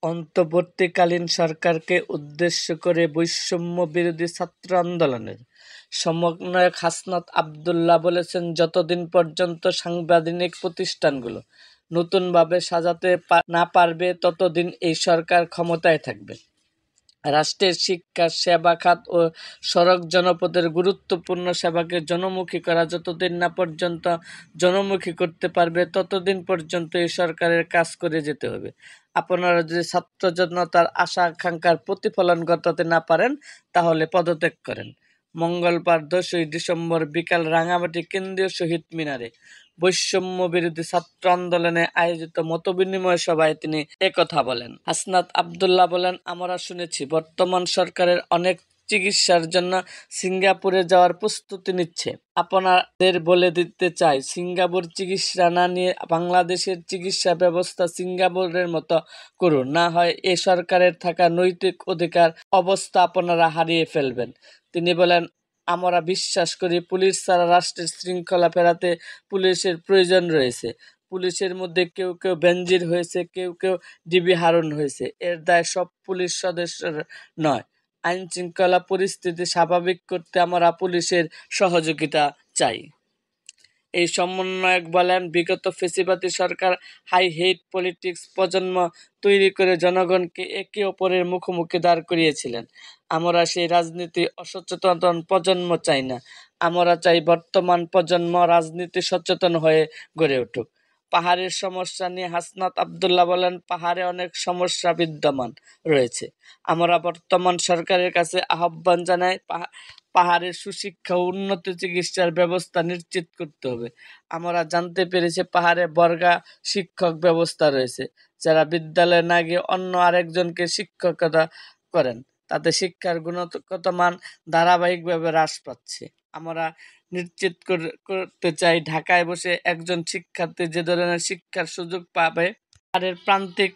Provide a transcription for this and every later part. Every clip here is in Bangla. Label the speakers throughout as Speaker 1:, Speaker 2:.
Speaker 1: অন্তর্বর্তীকালীন সরকারকে উদ্দেশ্য করে বৈষম্য বিরোধী ছাত্র আন্দোলনের সমন্বয়ক হাসনাত আবদুল্লাহ বলেছেন, যতদিন পর্যন্ত সাংবিধানিক প্রতিষ্ঠানগুলো নতুনভাবে সাজাতে না পারবে ততদিন এই সরকার ক্ষমতায় থাকবে। রাষ্ট্রের শিক্ষা, সেবা খাত ও সড়ক জনপদের গুরুত্বপূর্ণ সেবাকে জনমুখী করা যতদিন না পর্যন্ত জনমুখী করতে পারবে ততদিন পর্যন্ত এই সরকারের কাজ করে যেতে হবে। আপনারা যদি ছাত্র জনতার আশা আকাঙ্ক্ষার প্রতিফলন ঘটাতে না পারেন তাহলে পদত্যাগ করেন। মঙ্গলবার 10ই ডিসেম্বর বিকাল রাঙামাটি কেন্দ্রীয় শহীদ মিনারে বৈষম্য বিরোধী ছাত্র আন্দোলনে আয়োজিত মতবিনিময় সভায় তিনি একথা বলেন। হাসনাত আবদুল্লাহ বলেন, আমরা শুনেছি বর্তমান সরকারের অনেক চিকিৎসার জন্য সিঙ্গাপুরে যাওয়ার প্রস্তুতি নিচ্ছে। আপনাদের বলে দিতে চাই, সিঙ্গাপুর চিকিৎসা না নিয়ে বাংলাদেশের চিকিৎসা ব্যবস্থা সিঙ্গাপুরের মতো করুন, না হয় এ সরকারের থাকা নৈতিক অধিকার অবস্থা আপনারা হারিয়ে ফেলবেন। তিনি বলেন, আমরা বিশ্বাস করি পুলিশ ছাড়া রাষ্ট্রের শৃঙ্খলা ফেরাতে পুলিশের প্রয়োজন রয়েছে। পুলিশের মধ্যে কেউ কেউ বেনজির হয়েছে, কেউ কেউ ডিবি হারুন হয়েছে। এর দায় সব পুলিশ সদস্যের নয়। আইন শৃঙ্খলা পরিস্থিতি স্বাভাবিক করতে আমরা পুলিশের সহযোগিতা চাই। এই সমন্বয়ক বলেন, বিগত ফ্যাসিবাদী সরকার হাই হেট পলিটিক্স প্রজন্ম তৈরি করে জনগণকে একে অপরের মুখোমুখি দাঁড় করিয়েছিলেন। আমরা সেই রাজনীতি অসচেতন প্রজন্ম চাই না। আমরা চাই বর্তমান প্রজন্ম রাজনীতি সচেতন হয়ে গড়ে উঠুক। পাহাড়ের সমস্যা নিয়ে হাসনাত আবদুল্লাহ বলেন, পাহাড়ে অনেক সমস্যা বিদ্যমান রয়েছে। আমরা বর্তমান সরকারের কাছে আহ্বান জানাই, পাহাড়ের সুশিক্ষা ও উন্নত চিকিৎসার ব্যবস্থা নিশ্চিত করতে হবে। আমরা জানতে পেরেছি পাহাড়ে বর্গা শিক্ষক ব্যবস্থা রয়েছে, যারা বিদ্যালয়ে না গিয়ে অন্য আরেকজনকে শিক্ষকতা করেন। তাতে শিক্ষার গুণগত মান ধারাবাহিকভাবে হ্রাস পাচ্ছে। আমরা নিশ্চিত করতে চাই, ঢাকায় বসে একজন শিক্ষার্থী যে ধরনের শিক্ষার সুযোগ পাবে, পাহাড়ের প্রান্তিক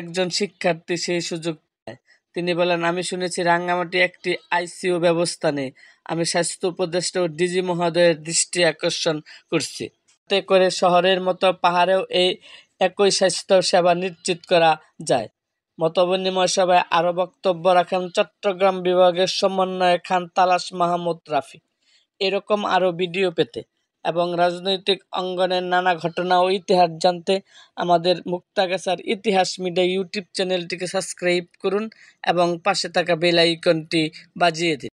Speaker 1: একজন শিক্ষার্থী সেই সুযোগ পায়। তিনি বলেন, আমি শুনেছি রাঙ্গামাটি একটি আইসিইউ ব্যবস্থা নেই। আমি স্বাস্থ্য উপদেষ্টা ও ডিজি মহোদয়ের দৃষ্টি আকর্ষণ করছি, যাতে করে শহরের মতো পাহাড়েও এই একই স্বাস্থ্য সেবা নিশ্চিত করা যায়। মতবিনিময় সভায় আরও বক্তব্য রাখেন চট্টগ্রাম বিভাগের সমন্বয়ক খান তালাশ মাহমুদ রাফি। এরকম আরও ভিডিও পেতে এবং রাজনৈতিক অঙ্গনের নানা ঘটনা ও ইতিহাস জানতে আমাদের মুক্তাগাছার ইতিহাস মিডিয়া ইউটিউব চ্যানেলটিকে সাবস্ক্রাইব করুন এবং পাশে থাকা বেল আইকনটি বাজিয়ে দিন।